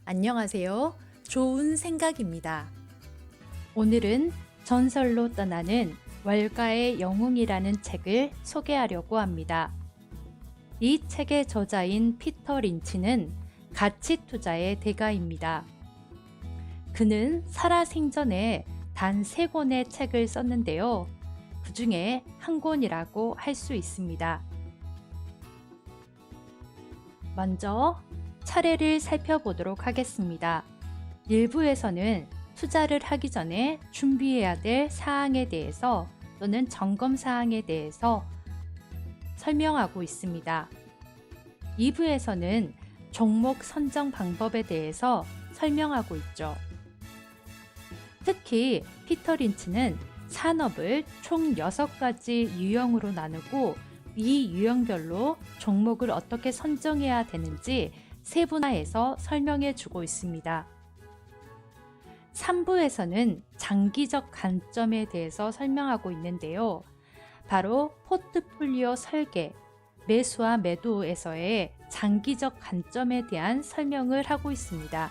안녕하세요. 좋은 생각입니다. 오늘은 전설로 떠나는 월가의 영웅이라는 책을 소개하려고 합니다. 이 책의 저자인 피터 린치는 가치 투자의 대가입니다. 그는 살아생전에 단 3권의 책을 썼는데요. 그 중에 한 권이라고 할 수 있습니다. 먼저 차례를 살펴보도록 하겠습니다. 1부에서는 투자를 하기 전에 준비해야 될 사항에 대해서 또는 점검 사항에 대해서 설명하고 있습니다. 2부에서는 종목 선정 방법에 대해서 설명하고 있죠. 특히 피터 린치는 산업을 총 6가지 유형으로 나누고 이 유형별로 종목을 어떻게 선정해야 되는지 세분화해서 설명해 주고 있습니다. 3부에서는 장기적 관점에 대해서 설명하고 있는데요. 바로 포트폴리오 설계, 매수와 매도에서의 장기적 관점에 대한 설명을 하고 있습니다.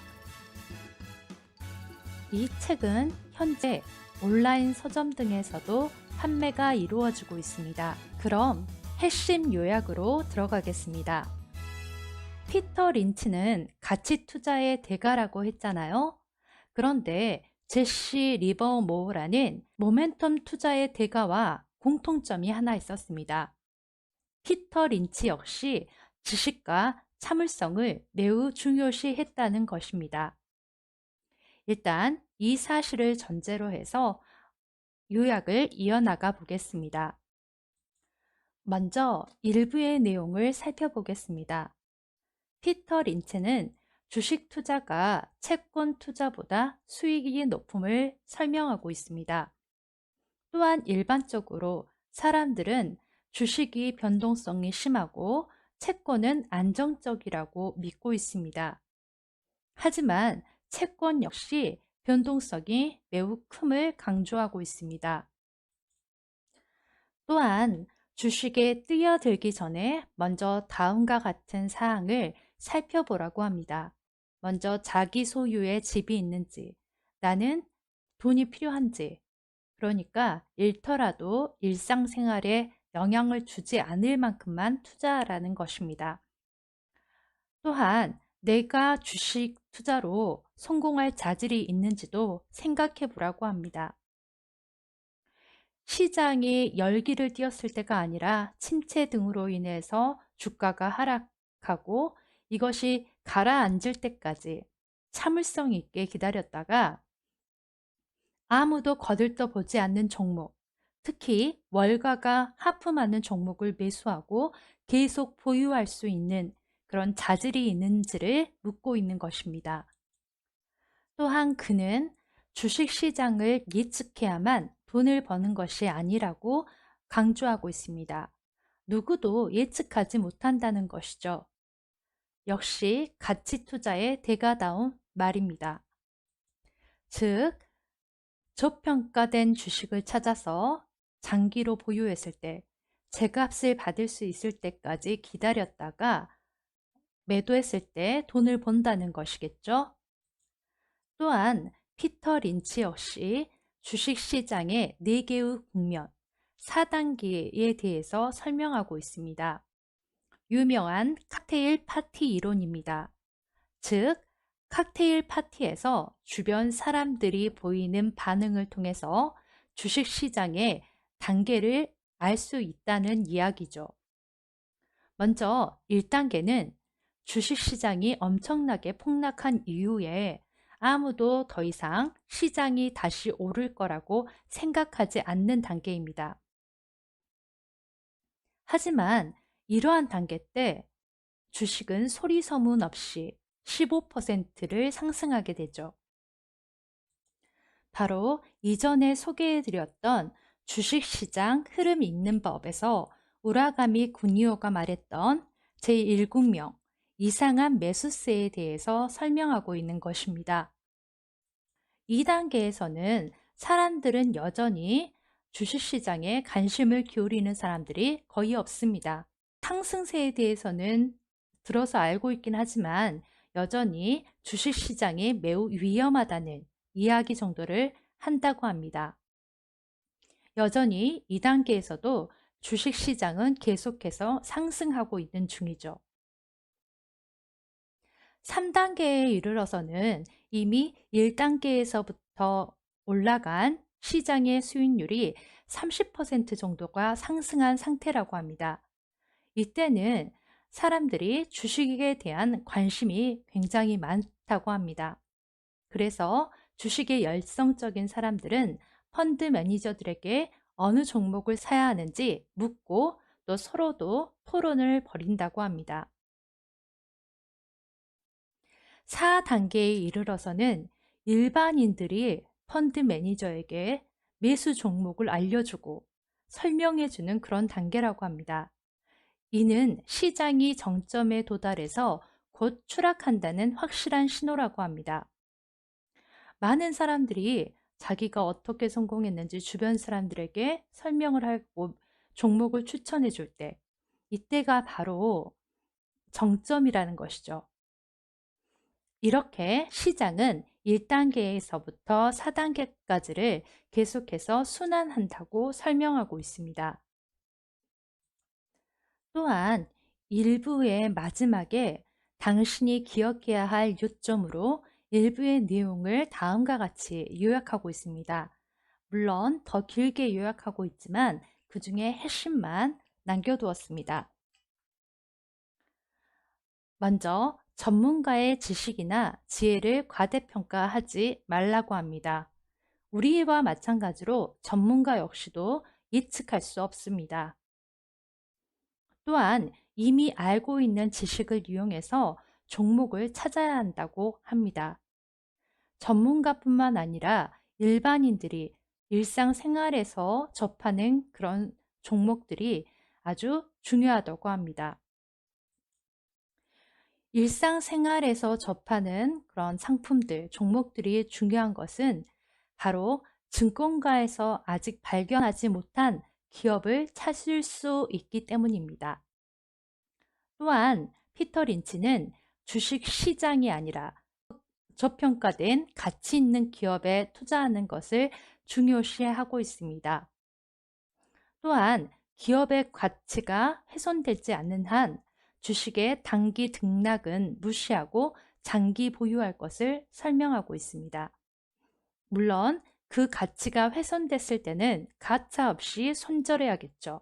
이 책은 현재 온라인 서점 등에서도 판매가 이루어지고 있습니다. 그럼 핵심 요약으로 들어가겠습니다. 피터 린치는 가치 투자의 대가라고 했잖아요. 그런데 제시 리버모어라는 모멘텀 투자의 대가와 공통점이 하나 있었습니다. 피터 린치 역시 지식과 참을성을 매우 중요시했다는 것입니다. 일단 이 사실을 전제로 해서 요약을 이어나가 보겠습니다. 먼저 일부의 내용을 살펴보겠습니다. 피터 린치는 주식 투자가 채권 투자보다 수익이 높음을 설명하고 있습니다. 또한 일반적으로 사람들은 주식이 변동성이 심하고 채권은 안정적이라고 믿고 있습니다. 하지만 채권 역시 변동성이 매우 큼을 강조하고 있습니다. 또한 주식에 뛰어들기 전에 먼저 다음과 같은 사항을 살펴보라고 합니다. 먼저 자기 소유의 집이 있는지, 나는 돈이 필요한지, 그러니까 잃더라도 일상생활에 영향을 주지 않을 만큼만 투자하라는 것입니다. 또한 내가 주식 투자로 성공할 자질이 있는지도 생각해 보라고 합니다. 시장이 열기를 띄었을 때가 아니라 침체 등으로 인해서 주가가 하락하고 이것이 가라앉을 때까지 참을성 있게 기다렸다가 아무도 거들떠 보지 않는 종목, 특히 월가가 하품하는 종목을 매수하고 계속 보유할 수 있는 그런 자질이 있는지를 묻고 있는 것입니다. 또한 그는 주식시장을 예측해야만 돈을 버는 것이 아니라고 강조하고 있습니다. 누구도 예측하지 못한다는 것이죠. 역시 가치 투자의 대가다운 말입니다. 즉, 저평가된 주식을 찾아서 장기로 보유했을 때 제값을 받을 수 있을 때까지 기다렸다가 매도했을 때 돈을 번다는 것이겠죠. 또한 피터 린치 역시 주식시장의 4개의 국면, 4단계에 대해서 설명하고 있습니다. 유명한 칵테일 파티 이론입니다. 즉, 칵테일 파티에서 주변 사람들이 보이는 반응을 통해서 주식시장의 단계를 알 수 있다는 이야기죠. 먼저 1단계는 주식시장이 엄청나게 폭락한 이후에 아무도 더 이상 시장이 다시 오를 거라고 생각하지 않는 단계입니다. 하지만 이러한 단계 때 주식은 소리 소문 없이 15%를 상승하게 되죠. 바로 이전에 소개해드렸던 주식시장 흐름 읽는 법에서 우라가미 구니오가 말했던 제1국명 이상한 매수세에 대해서 설명하고 있는 것입니다. 2단계에서는 사람들은 여전히 주식시장에 관심을 기울이는 사람들이 거의 없습니다. 상승세에 대해서는 들어서 알고 있긴 하지만 여전히 주식시장이 매우 위험하다는 이야기 정도를 한다고 합니다. 여전히 2단계에서도 주식시장은 계속해서 상승하고 있는 중이죠. 3단계에 이르러서는 이미 1단계에서부터 올라간 시장의 수익률이 30% 정도가 상승한 상태라고 합니다. 이때는 사람들이 주식에 대한 관심이 굉장히 많다고 합니다. 그래서 주식에 열성적인 사람들은 펀드 매니저들에게 어느 종목을 사야 하는지 묻고 또 서로도 토론을 벌인다고 합니다. 4단계에 이르러서는 일반인들이 펀드 매니저에게 매수 종목을 알려주고 설명해주는 그런 단계라고 합니다. 이는 시장이 정점에 도달해서 곧 추락한다는 확실한 신호라고 합니다. 많은 사람들이 자기가 어떻게 성공했는지 주변 사람들에게 설명을 하고 종목을 추천해 줄 때, 이때가 바로 정점이라는 것이죠. 이렇게 시장은 1단계에서부터 4단계까지를 계속해서 순환한다고 설명하고 있습니다. 또한 일부의 마지막에 당신이 기억해야 할 요점으로 일부의 내용을 다음과 같이 요약하고 있습니다. 물론 더 길게 요약하고 있지만 그 중에 핵심만 남겨두었습니다. 먼저 전문가의 지식이나 지혜를 과대평가하지 말라고 합니다. 우리와 마찬가지로 전문가 역시도 예측할 수 없습니다. 또한 이미 알고 있는 지식을 이용해서 종목을 찾아야 한다고 합니다. 전문가뿐만 아니라 일반인들이 일상생활에서 접하는 그런 종목들이 아주 중요하다고 합니다. 일상생활에서 접하는 그런 상품들, 종목들이 중요한 것은 바로 증권가에서 아직 발견하지 못한 기업을 찾을 수 있기 때문입니다. 또한 피터 린치는 주식 시장이 아니라 저평가된 가치 있는 기업에 투자하는 것을 중요시하고 있습니다. 또한 기업의 가치가 훼손되지 않는 한 주식의 단기 등락은 무시하고 장기 보유할 것을 설명하고 있습니다. 물론 그 가치가 훼손됐을 때는 가차없이 손절해야겠죠.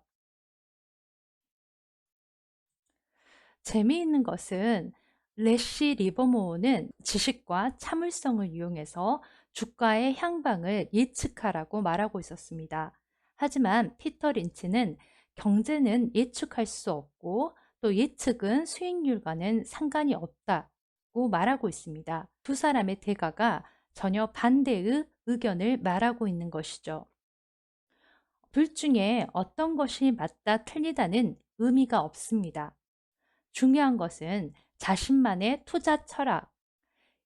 재미있는 것은 래시 리버모어는 지식과 참을성을 이용해서 주가의 향방을 예측하라고 말하고 있었습니다. 하지만 피터 린치는 경제는 예측할 수 없고 또 예측은 수익률과는 상관이 없다고 말하고 있습니다. 두 사람의 대가가 전혀 반대의 의견을 말하고 있는 것이죠. 둘 중에 어떤 것이 맞다 틀리다는 의미가 없습니다. 중요한 것은 자신만의 투자 철학,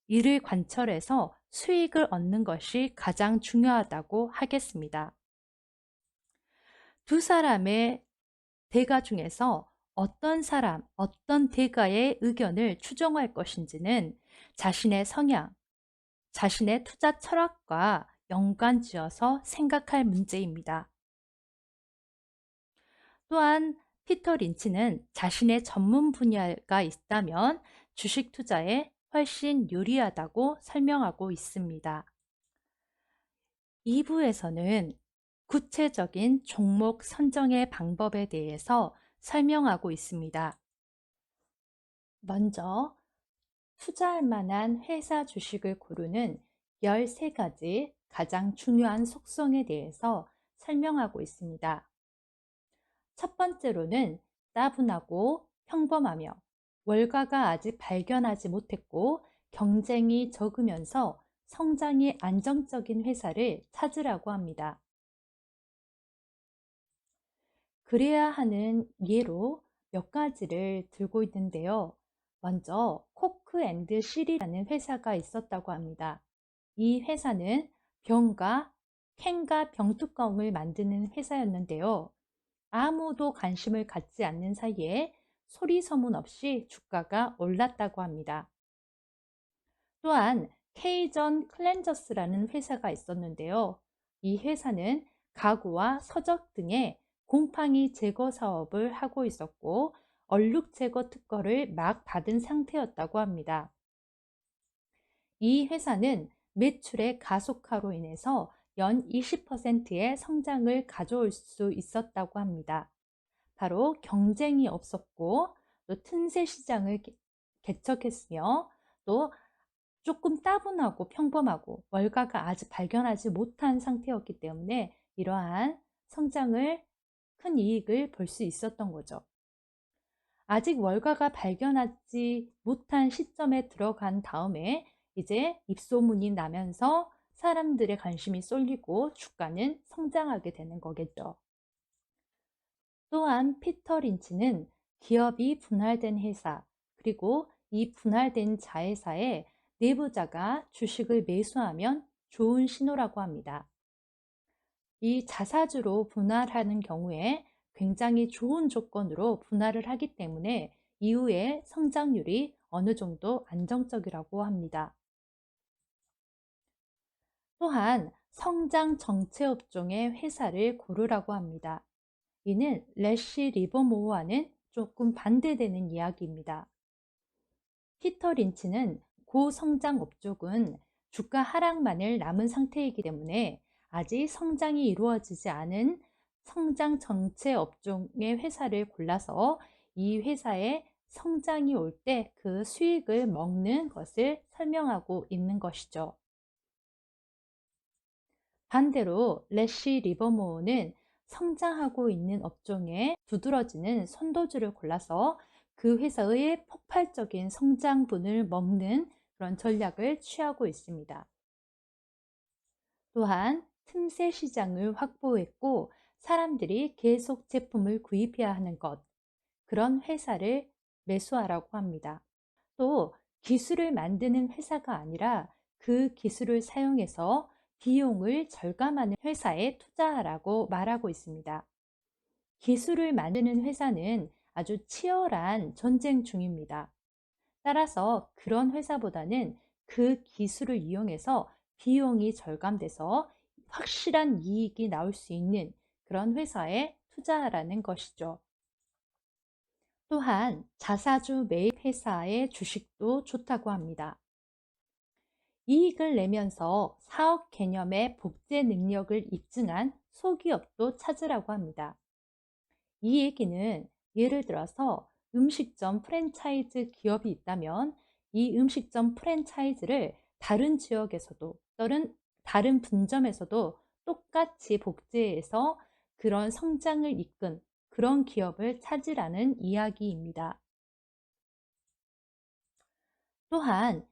이를 관철해서 수익을 얻는 것이 가장 중요하다고 하겠습니다. 두 사람의 대가 중에서 어떤 사람, 어떤 대가의 의견을 추종할 것인지는 자신의 성향, 자신의 투자 철학과 연관지어서 생각할 문제입니다. 또한 피터 린치는 자신의 전문 분야가 있다면 주식 투자에 훨씬 유리하다고 설명하고 있습니다. 2부에서는 구체적인 종목 선정의 방법에 대해서 설명하고 있습니다. 먼저 투자할 만한 회사 주식을 고르는 13가지 가장 중요한 속성에 대해서 설명하고 있습니다. 첫 번째로는 따분하고 평범하며 월가가 아직 발견하지 못했고 경쟁이 적으면서 성장이 안정적인 회사를 찾으라고 합니다. 그래야 하는 예로 몇 가지를 들고 있는데요. 먼저 코크 앤드 실이라는 회사가 있었다고 합니다. 이 회사는 병과 캔과 병뚜껑을 만드는 회사였는데요. 아무도 관심을 갖지 않는 사이에 소리 소문 없이 주가가 올랐다고 합니다. 또한 케이전 클렌저스라는 회사가 있었는데요. 이 회사는 가구와 서적 등의 곰팡이 제거 사업을 하고 있었고, 얼룩 제거 특허를 막 받은 상태였다고 합니다. 이 회사는 매출의 가속화로 인해서 연 20%의 성장을 가져올 수 있었다고 합니다. 바로 경쟁이 없었고, 또 틈새 시장을 개척했으며, 또 조금 따분하고 평범하고 월가가 아직 발견하지 못한 상태였기 때문에 이러한 성장을, 큰 이익을 볼 수 있었던 거죠. 아직 월가가 발견하지 못한 시점에 들어간 다음에 이제 입소문이 나면서 사람들의 관심이 쏠리고 주가는 성장하게 되는 거겠죠. 또한 피터 린치는 기업이 분할된 회사, 그리고 이 분할된 자회사의 내부자가 주식을 매수하면 좋은 신호라고 합니다. 이 자사주로 분할하는 경우에 굉장히 좋은 조건으로 분할을 하기 때문에 이후에 성장률이 어느 정도 안정적이라고 합니다. 또한 성장 정체 업종의 회사를 고르라고 합니다. 이는 래시 리버모어와는 조금 반대되는 이야기입니다. 피터 린치는 고성장 업종은 주가 하락만을 남은 상태이기 때문에 아직 성장이 이루어지지 않은 성장 정체 업종의 회사를 골라서 이 회사의 성장이 올 때 그 수익을 먹는 것을 설명하고 있는 것이죠. 반대로 래시 리버모어는 성장하고 있는 업종에 두드러지는 선도주를 골라서 그 회사의 폭발적인 성장분을 먹는 그런 전략을 취하고 있습니다. 또한 틈새 시장을 확보했고 사람들이 계속 제품을 구입해야 하는 것, 그런 회사를 매수하라고 합니다. 또 기술을 만드는 회사가 아니라 그 기술을 사용해서 비용을 절감하는 회사에 투자하라고 말하고 있습니다. 기술을 만드는 회사는 아주 치열한 전쟁 중입니다. 따라서 그런 회사보다는 그 기술을 이용해서 비용이 절감돼서 확실한 이익이 나올 수 있는 그런 회사에 투자하라는 것이죠. 또한 자사주 매입 회사의 주식도 좋다고 합니다. 이익을 내면서 사업 개념의 복제 능력을 입증한 소기업도 찾으라고 합니다. 이 얘기는 예를 들어서 음식점 프랜차이즈 기업이 있다면 이 음식점 프랜차이즈를 다른 지역에서도 또는 다른 분점에서도 똑같이 복제해서 그런 성장을 이끈 그런 기업을 찾으라는 이야기입니다. 또한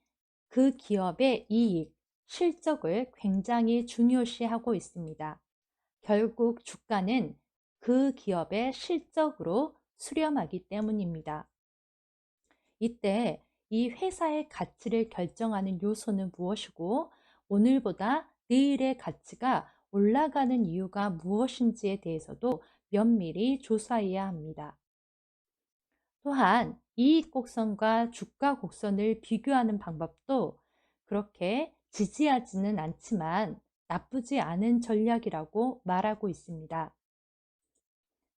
그 기업의 이익, 실적을 굉장히 중요시하고 있습니다. 결국 주가는 그 기업의 실적으로 수렴하기 때문입니다. 이때 이 회사의 가치를 결정하는 요소는 무엇이고 오늘보다 내일의 가치가 올라가는 이유가 무엇인지에 대해서도 면밀히 조사해야 합니다. 또한 이익 곡선과 주가 곡선을 비교하는 방법도 그렇게 지지하지는 않지만 나쁘지 않은 전략이라고 말하고 있습니다.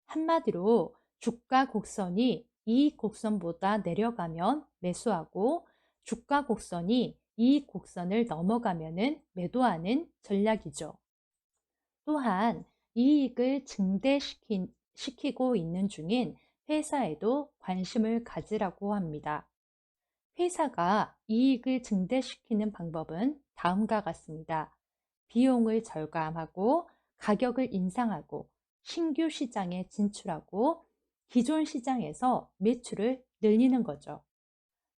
한마디로 주가 곡선이 이익 곡선보다 내려가면 매수하고 주가 곡선이 이익 곡선을 넘어가면 매도하는 전략이죠. 또한 이익을 증대시키고 있는 중인 회사에도 관심을 가지라고 합니다. 회사가 이익을 증대시키는 방법은 다음과 같습니다. 비용을 절감하고 가격을 인상하고 신규 시장에 진출하고 기존 시장에서 매출을 늘리는 거죠.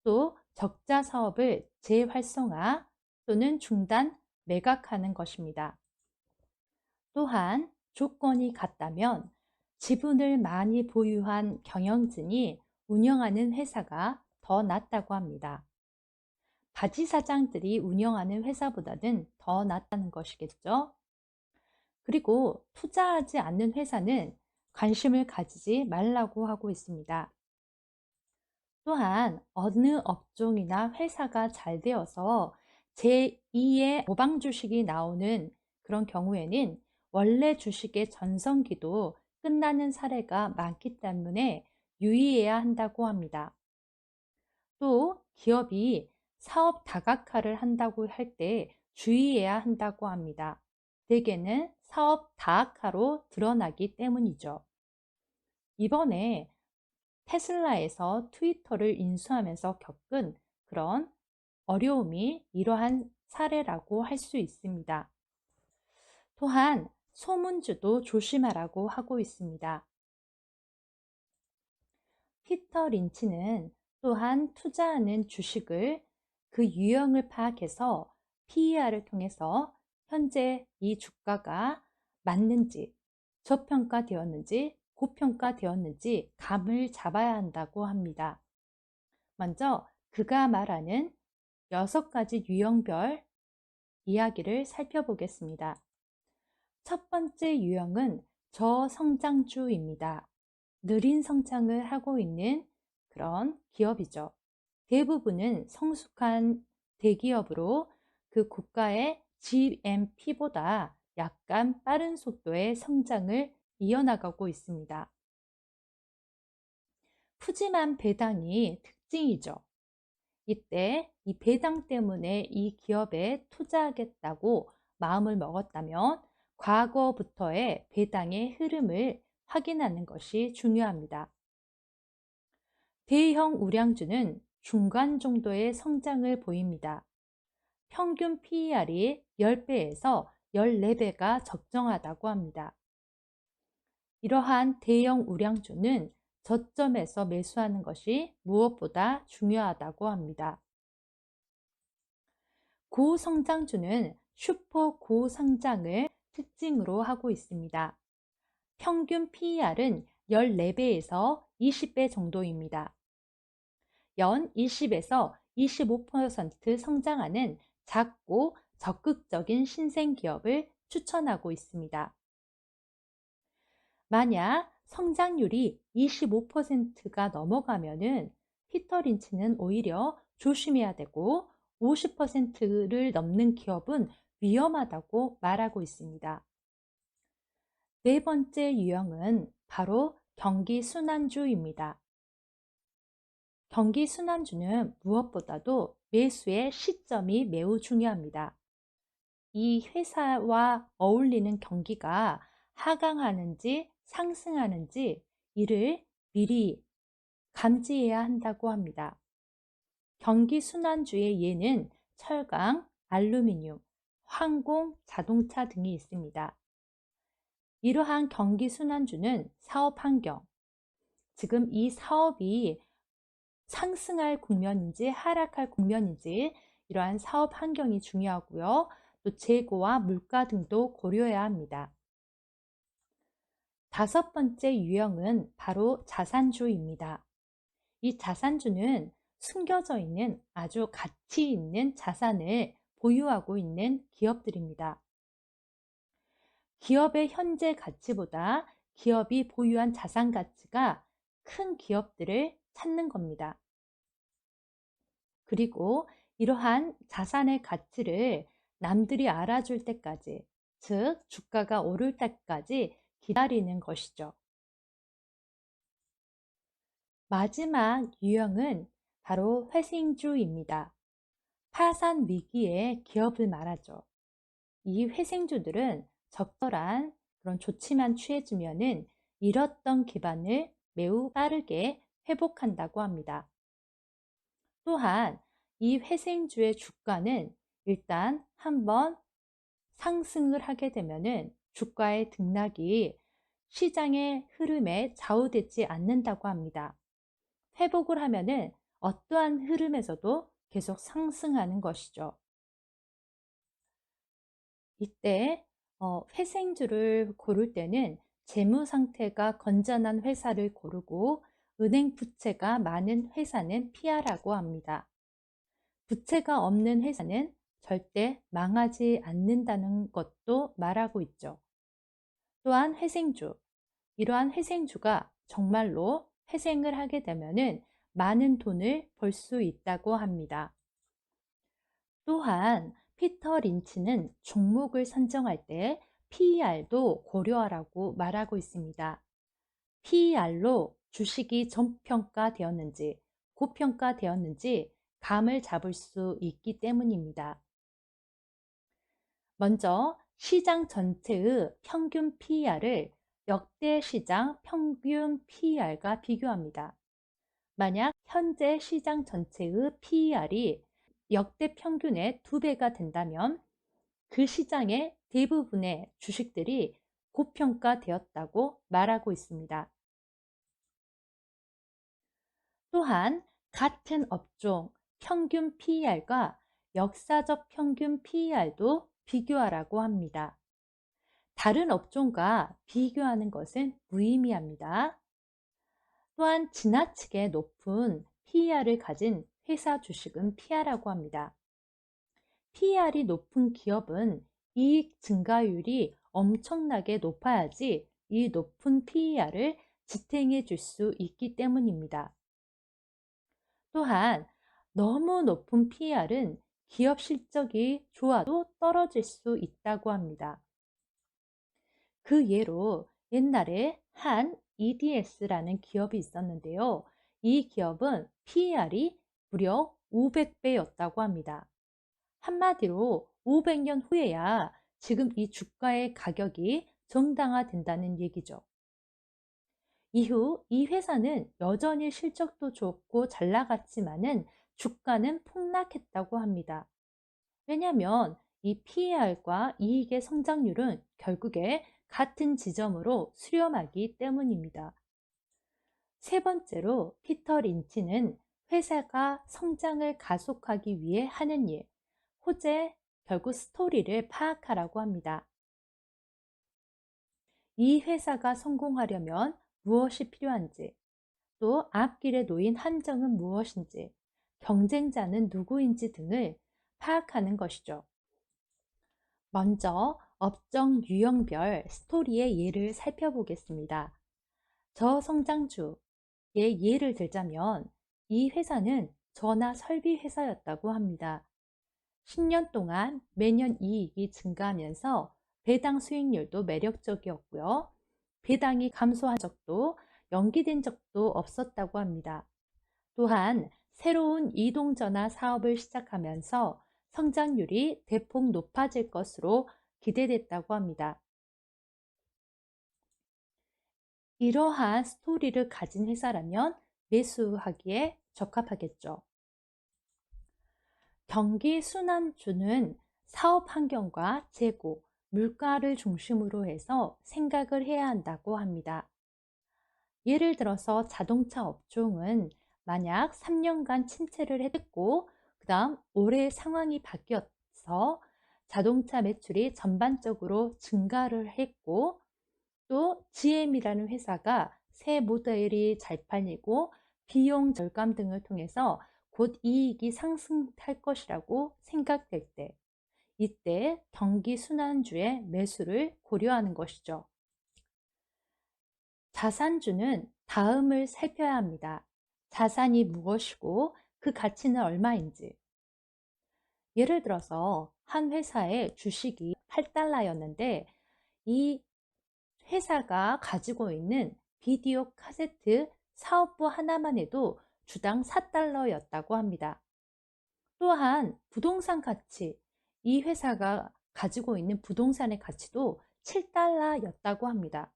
또 적자 사업을 재활성화 또는 중단, 매각하는 것입니다. 또한 조건이 같다면 지분을 많이 보유한 경영진이 운영하는 회사가 더 낫다고 합니다. 바지 사장들이 운영하는 회사보다는 더 낫다는 것이겠죠. 그리고 투자하지 않는 회사는 관심을 가지지 말라고 하고 있습니다. 또한 어느 업종이나 회사가 잘 되어서 제2의 모방 주식이 나오는 그런 경우에는 원래 주식의 전성기도 끝나는 사례가 많기 때문에 유의해야 한다고 합니다. 또 기업이 사업 다각화를 한다고 할 때 주의해야 한다고 합니다. 대개는 사업 다각화로 드러나기 때문이죠. 이번에 테슬라에서 트위터를 인수하면서 겪은 그런 어려움이 이러한 사례라고 할 수 있습니다. 또한 소문주도 조심하라고 하고 있습니다. 피터 린치는 또한 투자하는 주식을 그 유형을 파악해서 PER을 통해서 현재 이 주가가 맞는지, 저평가되었는지, 고평가되었는지 감을 잡아야 한다고 합니다. 먼저 그가 말하는 6가지 유형별 이야기를 살펴보겠습니다. 첫 번째 유형은 저성장주입니다. 느린 성장을 하고 있는 그런 기업이죠. 대부분은 성숙한 대기업으로 그 국가의 GNP보다 약간 빠른 속도의 성장을 이어나가고 있습니다. 푸짐한 배당이 특징이죠. 이때 이 배당 때문에 이 기업에 투자하겠다고 마음을 먹었다면 과거부터의 배당의 흐름을 확인하는 것이 중요합니다. 대형 우량주는 중간 정도의 성장을 보입니다. 평균 PER이 10배에서 14배가 적정하다고 합니다. 이러한 대형 우량주는 저점에서 매수하는 것이 무엇보다 중요하다고 합니다. 고성장주는 슈퍼 고성장을 특징으로 하고 있습니다. 평균 PER은 14배에서 20배 정도입니다. 연 20에서 25% 성장하는 작고 적극적인 신생 기업을 추천하고 있습니다. 만약 성장률이 25%가 넘어가면은 피터 린치는 오히려 조심해야 되고 50%를 넘는 기업은 위험하다고 말하고 있습니다. 네 번째 유형은 바로 경기순환주입니다. 경기순환주는 무엇보다도 매수의 시점이 매우 중요합니다. 이 회사와 어울리는 경기가 하강하는지 상승하는지 이를 미리 감지해야 한다고 합니다. 경기순환주의 예는 철강, 알루미늄, 항공, 자동차 등이 있습니다. 이러한 경기순환주는 사업 환경, 지금 이 사업이 상승할 국면인지 하락할 국면인지 이러한 사업 환경이 중요하고요. 또 재고와 물가 등도 고려해야 합니다. 다섯 번째 유형은 바로 자산주입니다. 이 자산주는 숨겨져 있는 아주 가치 있는 자산을 보유하고 있는 기업들입니다. 기업의 현재 가치보다 기업이 보유한 자산 가치가 큰 기업들을 찾는 겁니다. 그리고 이러한 자산의 가치를 남들이 알아줄 때까지, 즉 주가가 오를 때까지 기다리는 것이죠. 마지막 유형은 바로 회생주입니다. 파산 위기의 기업을 말하죠. 이 회생주들은 적절한 그런 조치만 취해주면은 잃었던 기반을 매우 빠르게 회복한다고 합니다. 또한 이 회생주의 주가는 일단 한번 상승을 하게 되면은 주가의 등락이 시장의 흐름에 좌우되지 않는다고 합니다. 회복을 하면은 어떠한 흐름에서도 계속 상승하는 것이죠. 이때 회생주를 고를 때는 재무 상태가 건전한 회사를 고르고 은행 부채가 많은 회사는 피하라고 합니다. 부채가 없는 회사는 절대 망하지 않는다는 것도 말하고 있죠. 또한 회생주, 이러한 회생주가 정말로 회생을 하게 되면은 많은 돈을 벌 수 있다고 합니다. 또한 피터 린치는 종목을 선정할 때 PER도 고려하라고 말하고 있습니다. PER로 주식이 저평가되었는지 고평가되었는지 감을 잡을 수 있기 때문입니다. 먼저 시장 전체의 평균 PER을 역대 시장 평균 PER과 비교합니다. 만약 현재 시장 전체의 PER이 역대 평균의 2배가 된다면 그 시장의 대부분의 주식들이 고평가되었다고 말하고 있습니다. 또한 같은 업종 평균 PER과 역사적 평균 PER도 비교하라고 합니다. 다른 업종과 비교하는 것은 무의미합니다. 또한 지나치게 높은 PER을 가진 회사 주식은 피하라고 합니다. PER이 높은 기업은 이익 증가율이 엄청나게 높아야지 이 높은 PER을 지탱해 줄 수 있기 때문입니다. 또한 너무 높은 PER은 기업 실적이 좋아도 떨어질 수 있다고 합니다. 그 예로 옛날에 한 EDS라는 기업이 있었는데요. 이 기업은 PER이 무려 500배였다고 합니다. 한마디로 500년 후에야 지금 이 주가의 가격이 정당화된다는 얘기죠. 이후 이 회사는 여전히 실적도 좋고 잘 나갔지만은 주가는 폭락했다고 합니다. 왜냐하면 이 PER과 이익의 성장률은 결국에 같은 지점으로 수렴하기 때문입니다. 세 번째로 피터 린치는 회사가 성장을 가속하기 위해 하는 일, 호재, 결국 스토리를 파악하라고 합니다. 이 회사가 성공하려면 무엇이 필요한지, 또 앞길에 놓인 한정은 무엇인지, 경쟁자는 누구인지 등을 파악하는 것이죠. 먼저 업종 유형별 스토리의 예를 살펴보겠습니다. 저성장주의 예를 들자면 이 회사는 전화 설비 회사였다고 합니다. 10년 동안 매년 이익이 증가하면서 배당 수익률도 매력적이었고요. 배당이 감소한 적도 연기된 적도 없었다고 합니다. 또한 새로운 이동전화 사업을 시작하면서 성장률이 대폭 높아질 것으로 기대됐다고 합니다. 이러한 스토리를 가진 회사라면 매수하기에 적합하겠죠. 경기 순환주는 사업 환경과 재고, 물가를 중심으로 해서 생각을 해야 한다고 합니다. 예를 들어서 자동차 업종은 만약 3년간 침체를 했고 그 다음 올해 상황이 바뀌어서 자동차 매출이 전반적으로 증가를 했고 또 GM이라는 회사가 새 모델이 잘 팔리고 비용 절감 등을 통해서 곧 이익이 상승할 것이라고 생각될 때 이때 경기 순환주의 매수를 고려하는 것이죠. 자산주는 다음을 살펴야 합니다. 자산이 무엇이고 그 가치는 얼마인지. 예를 들어서 한 회사의 주식이 8달러였는데 이 회사가 가지고 있는 비디오 카세트 사업부 하나만 해도 주당 4달러였다고 합니다. 또한 부동산 가치, 이 회사가 가지고 있는 부동산의 가치도 7달러였다고 합니다.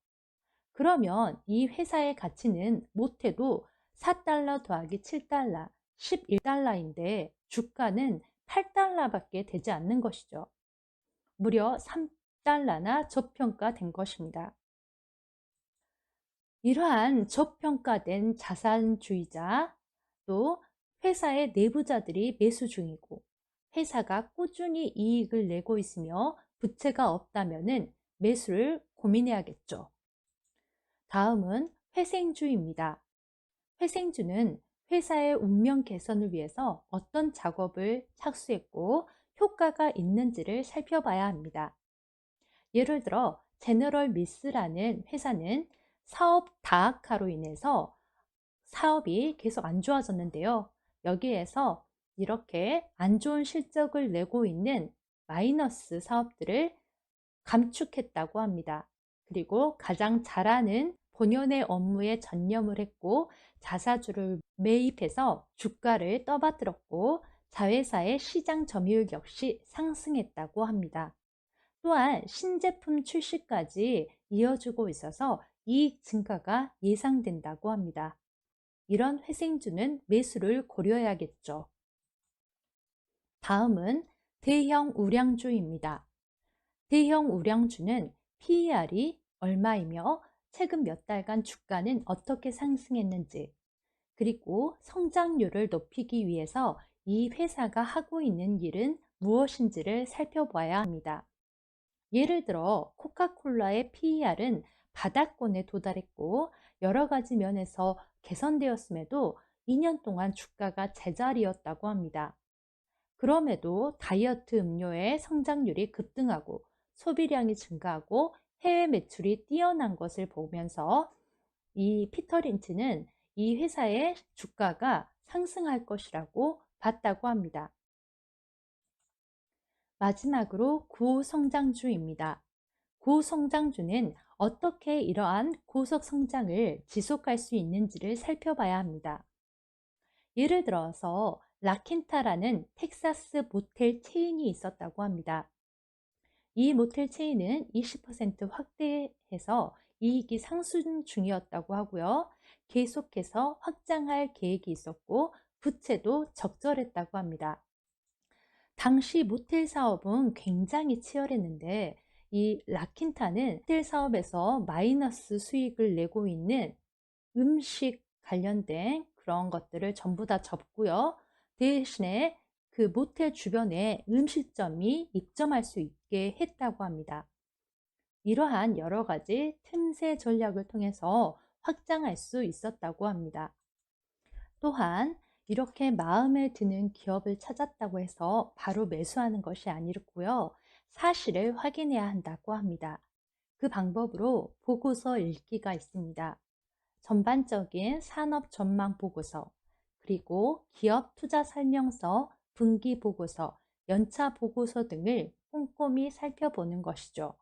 그러면 이 회사의 가치는 못해도 4달러 더하기 7달러, 11달러인데 주가는 8달러밖에 되지 않는 것이죠. 무려 3달러나 저평가된 것입니다. 이러한 저평가된 자산주의자, 또 회사의 내부자들이 매수 중이고 회사가 꾸준히 이익을 내고 있으며 부채가 없다면 매수를 고민해야겠죠. 다음은 회생주입니다. 회생주는 회사의 운명 개선을 위해서 어떤 작업을 착수했고 효과가 있는지를 살펴봐야 합니다. 예를 들어 제너럴 밀스라는 회사는 사업 다각화로 인해서 사업이 계속 안 좋아졌는데요. 여기에서 이렇게 안 좋은 실적을 내고 있는 마이너스 사업들을 감축했다고 합니다. 그리고 가장 잘하는 본연의 업무에 전념을 했고 자사주를 매입해서 주가를 떠받들었고 자회사의 시장 점유율 역시 상승했다고 합니다. 또한 신제품 출시까지 이어주고 있어서 이익 증가가 예상된다고 합니다. 이런 회생주는 매수를 고려해야겠죠. 다음은 대형 우량주입니다. 대형 우량주는 PER이 얼마이며 최근 몇 달간 주가는 어떻게 상승했는지, 그리고 성장률을 높이기 위해서 이 회사가 하고 있는 일은 무엇인지를 살펴봐야 합니다. 예를 들어 코카콜라의 PER은 바닥권에 도달했고 여러 가지 면에서 개선되었음에도 2년 동안 주가가 제자리였다고 합니다. 그럼에도 다이어트 음료의 성장률이 급등하고 소비량이 증가하고 해외 매출이 뛰어난 것을 보면서 이 피터 린치는 이 회사의 주가가 상승할 것이라고 봤다고 합니다. 마지막으로 고성장주입니다. 고성장주는 어떻게 이러한 고속 성장을 지속할 수 있는지를 살펴봐야 합니다. 예를 들어서 라킨타라는 텍사스 모텔 체인이 있었다고 합니다. 이 모텔 체인은 20% 확대해서 이익이 상승 중이었다고 하고요. 계속해서 확장할 계획이 있었고 부채도 적절했다고 합니다. 당시 모텔 사업은 굉장히 치열했는데 이 라킨타는 모텔 사업에서 마이너스 수익을 내고 있는 음식 관련된 그런 것들을 전부 다 접고요. 대신에 그 모텔 주변에 음식점이 입점할 수 있게 했다고 합니다. 이러한 여러 가지 틈새 전략을 통해서 확장할 수 있었다고 합니다. 또한 이렇게 마음에 드는 기업을 찾았다고 해서 바로 매수하는 것이 아니고요. 사실을 확인해야 한다고 합니다. 그 방법으로 보고서 읽기가 있습니다. 전반적인 산업 전망 보고서, 그리고 기업 투자 설명서, 분기 보고서, 연차 보고서 등을 꼼꼼히 살펴보는 것이죠.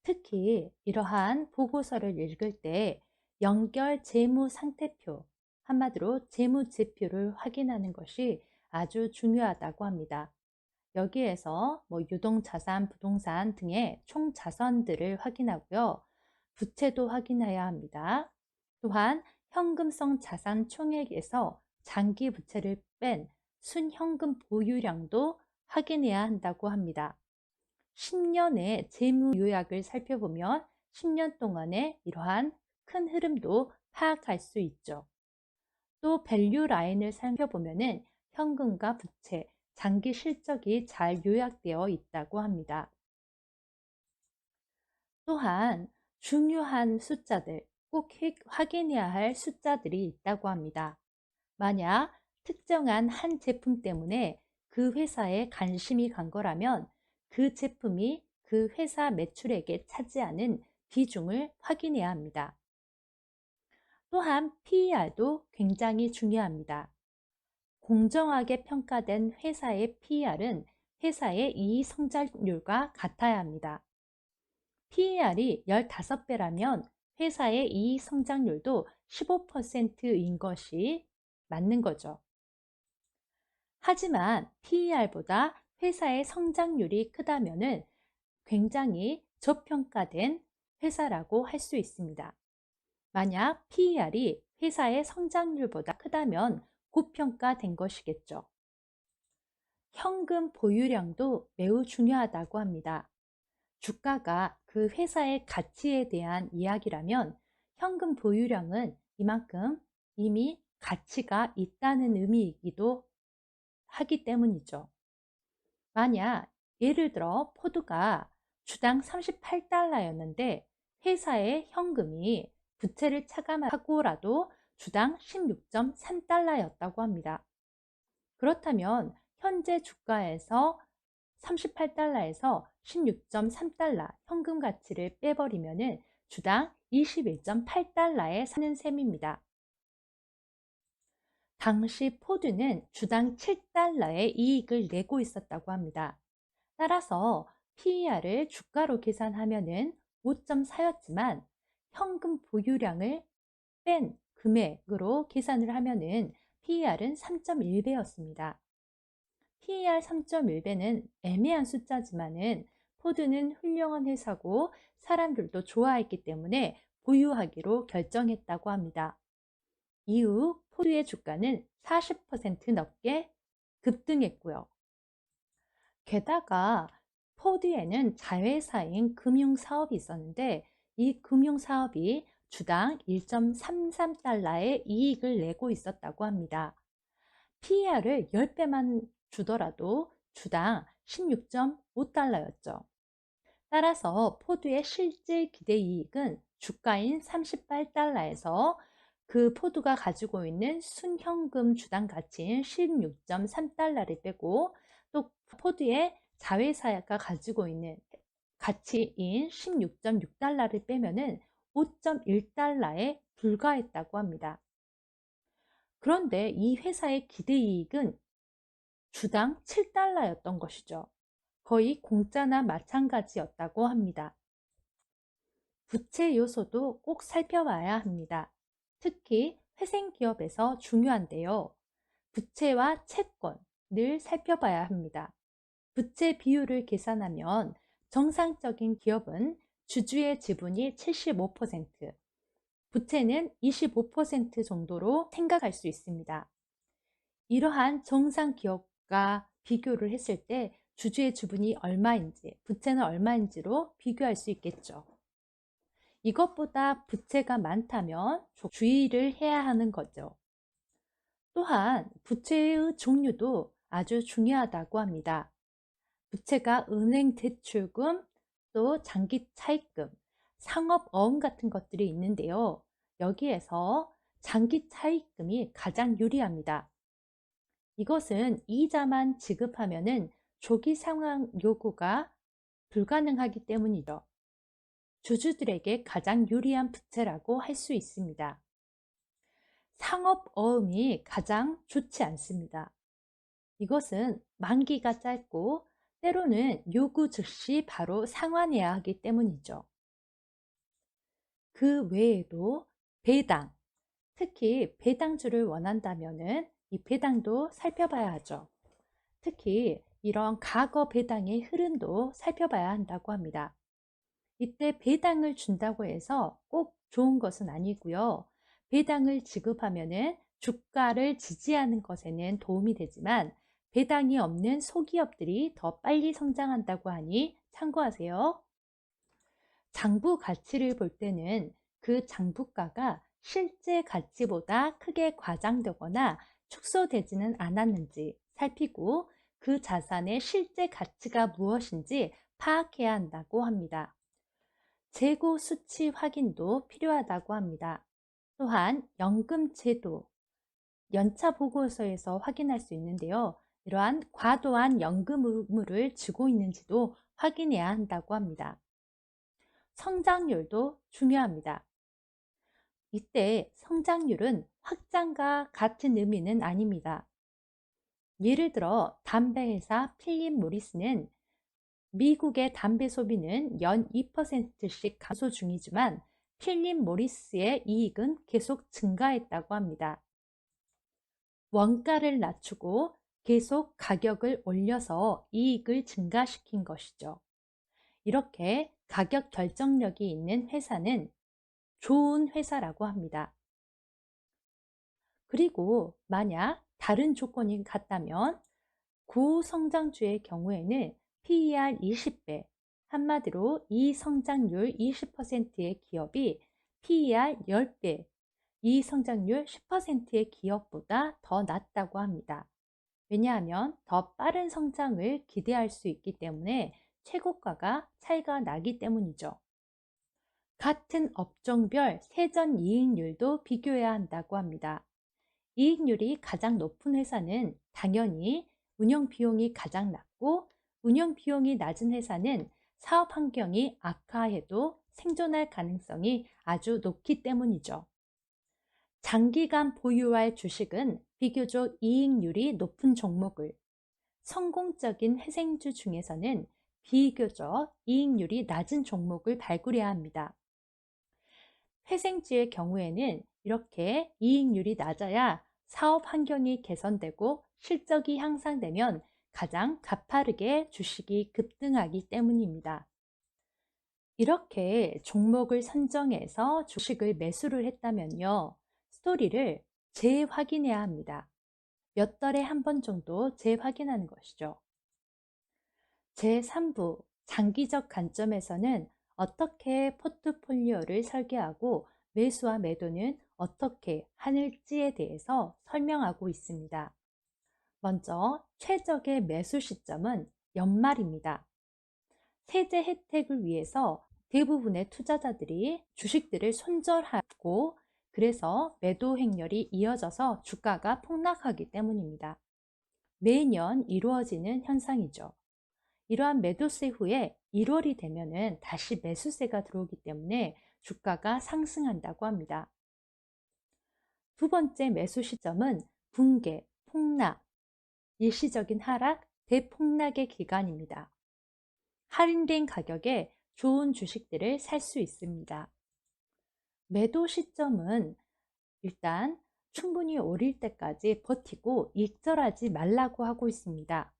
특히 이러한 보고서를 읽을 때 연결 재무 상태표, 한마디로 재무제표를 확인하는 것이 아주 중요하다고 합니다. 여기에서 유동자산, 부동산 등의 총 자산들을 확인하고요. 부채도 확인해야 합니다. 또한 현금성 자산 총액에서 장기 부채를 뺀 순현금 보유량도 확인해야 한다고 합니다. 10년의 재무 요약을 살펴보면 10년 동안의 이러한 큰 흐름도 파악할 수 있죠. 또 밸류 라인을 살펴보면 현금과 부채, 장기 실적이 잘 요약되어 있다고 합니다. 또한 중요한 숫자들, 꼭 확인해야 할 숫자들이 있다고 합니다. 만약 특정한 한 제품 때문에 그 회사에 관심이 간 거라면 그 제품이 그 회사 매출액에 차지하는 비중을 확인해야 합니다. 또한 PER도 굉장히 중요합니다. 공정하게 평가된 회사의 PER은 회사의 이익 성장률과 같아야 합니다. PER이 15배라면 회사의 이익 성장률도 15%인 것이 맞는 거죠. 하지만 PER보다 회사의 성장률이 크다면 굉장히 저평가된 회사라고 할 수 있습니다. 만약 PER이 회사의 성장률보다 크다면 고평가된 것이겠죠. 현금 보유량도 매우 중요하다고 합니다. 주가가 그 회사의 가치에 대한 이야기라면 현금 보유량은 이만큼 이미 가치가 있다는 의미이기도 하기 때문이죠. 만약 예를 들어 포드가 주당 38달러였는데 회사의 현금이 부채를 차감하고라도 주당 16.3달러였다고 합니다. 그렇다면 현재 주가에서 38달러에서 16.3달러 현금 가치를 빼버리면 주당 21.8달러에 사는 셈입니다. 당시 포드는 주당 7달러의 이익을 내고 있었다고 합니다. 따라서 PER을 주가로 계산하면은 5.4였지만 현금 보유량을 뺀 금액으로 계산을 하면은 PER은 3.1배였습니다. PER 3.1배는 애매한 숫자지만은 포드는 훌륭한 회사고 사람들도 좋아했기 때문에 보유하기로 결정했다고 합니다. 이후 포드의 주가는 40% 넘게 급등했고요. 게다가 포드에는 자회사인 금융사업이 있었는데 이 금융사업이 주당 1.33달러의 이익을 내고 있었다고 합니다. PER을 10배만 주더라도 주당 16.5달러였죠. 따라서 포드의 실질 기대이익은 주가인 38달러에서 그 포드가 가지고 있는 순현금 주당 가치인 16.3달러를 빼고 또 포드의 자회사가 가지고 있는 가치인 16.6달러를 빼면은 5.1달러에 불과했다고 합니다. 그런데 이 회사의 기대이익은 주당 7달러였던 것이죠. 거의 공짜나 마찬가지였다고 합니다. 부채 요소도 꼭 살펴봐야 합니다. 특히 회생기업에서 중요한데요. 부채와 채권을 살펴봐야 합니다. 부채 비율을 계산하면 정상적인 기업은 주주의 지분이 75%, 부채는 25% 정도로 생각할 수 있습니다. 이러한 정상 기업과 비교를 했을 때 주주의 지분이 얼마인지, 부채는 얼마인지로 비교할 수 있겠죠. 이것보다 부채가 많다면 주의를 해야 하는 거죠. 또한 부채의 종류도 아주 중요하다고 합니다. 부채가 은행 대출금, 또 장기 차입금, 상업어음 같은 것들이 있는데요. 여기에서 장기 차입금이 가장 유리합니다. 이것은 이자만 지급하면은 조기 상환 요구가 불가능하기 때문이죠. 주주들에게 가장 유리한 부채라고 할 수 있습니다. 상업어음이 가장 좋지 않습니다. 이것은 만기가 짧고 때로는 요구 즉시 바로 상환해야 하기 때문이죠. 그 외에도 배당, 특히 배당주를 원한다면은 이 배당도 살펴봐야 하죠. 특히 이런 과거 배당의 흐름도 살펴봐야 한다고 합니다. 이때 배당을 준다고 해서 꼭 좋은 것은 아니고요. 배당을 지급하면은 주가를 지지하는 것에는 도움이 되지만 배당이 없는 소기업들이 더 빨리 성장한다고 하니 참고하세요. 장부 가치를 볼 때는 그 장부가가 실제 가치보다 크게 과장되거나 축소되지는 않았는지 살피고 그 자산의 실제 가치가 무엇인지 파악해야 한다고 합니다. 재고 수치 확인도 필요하다고 합니다. 또한 연금 제도, 연차 보고서에서 확인할 수 있는데요. 이러한 과도한 연금 의무를 지고 있는지도 확인해야 한다고 합니다. 성장률도 중요합니다. 이때 성장률은 확장과 같은 의미는 아닙니다. 예를 들어 담배회사 필립 모리스는 미국의 담배 소비는 연 2%씩 감소 중이지만 필립 모리스의 이익은 계속 증가했다고 합니다. 원가를 낮추고 계속 가격을 올려서 이익을 증가시킨 것이죠. 이렇게 가격 결정력이 있는 회사는 좋은 회사라고 합니다. 그리고 만약 다른 조건이 같다면 고성장주의 경우에는 PER 20배, 한마디로 이성장률 20%의 기업이 PER 10배, 이성장률 10%의 기업보다 더 낮다고 합니다. 왜냐하면 더 빠른 성장을 기대할 수 있기 때문에 최고가가 차이가 나기 때문이죠. 같은 업종별 세전 이익률도 비교해야 한다고 합니다. 이익률이 가장 높은 회사는 당연히 운영 비용이 가장 낮고 운영 비용이 낮은 회사는 사업 환경이 악화해도 생존할 가능성이 아주 높기 때문이죠. 장기간 보유할 주식은 비교적 이익률이 높은 종목을, 성공적인 회생주 중에서는 비교적 이익률이 낮은 종목을 발굴해야 합니다. 회생주의 경우에는 이렇게 이익률이 낮아야 사업 환경이 개선되고 실적이 향상되면 가장 가파르게 주식이 급등하기 때문입니다. 이렇게 종목을 선정해서 주식을 매수를 했다면요, 스토리를 재확인해야 합니다. 몇 달에 한 번 정도 재확인하는 것이죠. 제3부 장기적 관점에서는 어떻게 포트폴리오를 설계하고 매수와 매도는 어떻게 하는지에 대해서 설명하고 있습니다. 먼저 최적의 매수 시점은 연말입니다. 세제 혜택을 위해서 대부분의 투자자들이 주식들을 손절하고 그래서 매도 행렬이 이어져서 주가가 폭락하기 때문입니다. 매년 이루어지는 현상이죠. 이러한 매도세 후에 1월이 되면은 다시 매수세가 들어오기 때문에 주가가 상승한다고 합니다. 두 번째 매수 시점은 붕괴, 폭락, 일시적인 하락, 대폭락의 기간입니다. 할인된 가격에 좋은 주식들을 살 수 있습니다. 매도 시점은 일단 충분히 오를 때까지 버티고 익절하지 말라고 하고 있습니다.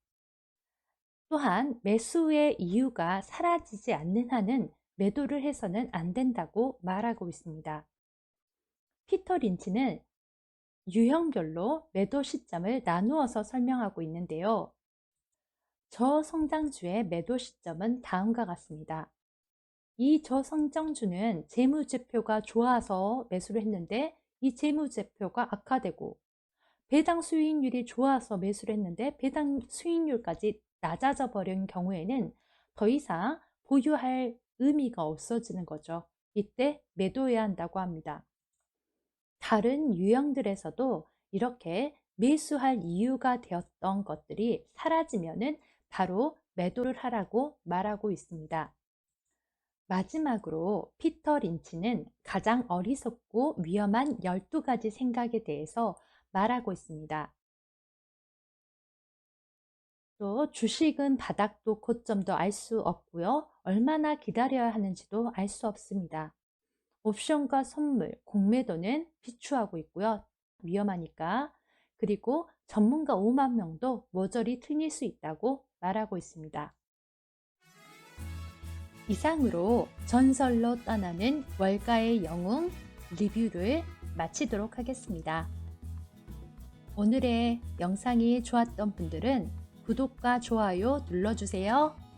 또한 매수의 이유가 사라지지 않는 한은 매도를 해서는 안 된다고 말하고 있습니다. 피터 린치는 유형별로 매도 시점을 나누어서 설명하고 있는데요. 저성장주의 매도 시점은 다음과 같습니다. 이 저성장주는 재무제표가 좋아서 매수를 했는데 이 재무제표가 악화되고 배당 수익률이 좋아서 매수를 했는데 배당 수익률까지 낮아져 버린 경우에는 더 이상 보유할 의미가 없어지는 거죠. 이때 매도해야 한다고 합니다. 다른 유형들에서도 이렇게 매수할 이유가 되었던 것들이 사라지면은 바로 매도를 하라고 말하고 있습니다. 마지막으로 피터 린치는 가장 어리석고 위험한 12가지 생각에 대해서 말하고 있습니다. 또 주식은 바닥도 고점도 알 수 없고요. 얼마나 기다려야 하는지도 알 수 없습니다. 옵션과 선물, 공매도는 비추하고 있고요. 위험하니까. 그리고 전문가 5만 명도 모조리 틀릴 수 있다고 말하고 있습니다. 이상으로 전설로 떠나는 월가의 영웅 리뷰를 마치도록 하겠습니다. 오늘의 영상이 좋았던 분들은 구독과 좋아요 눌러주세요.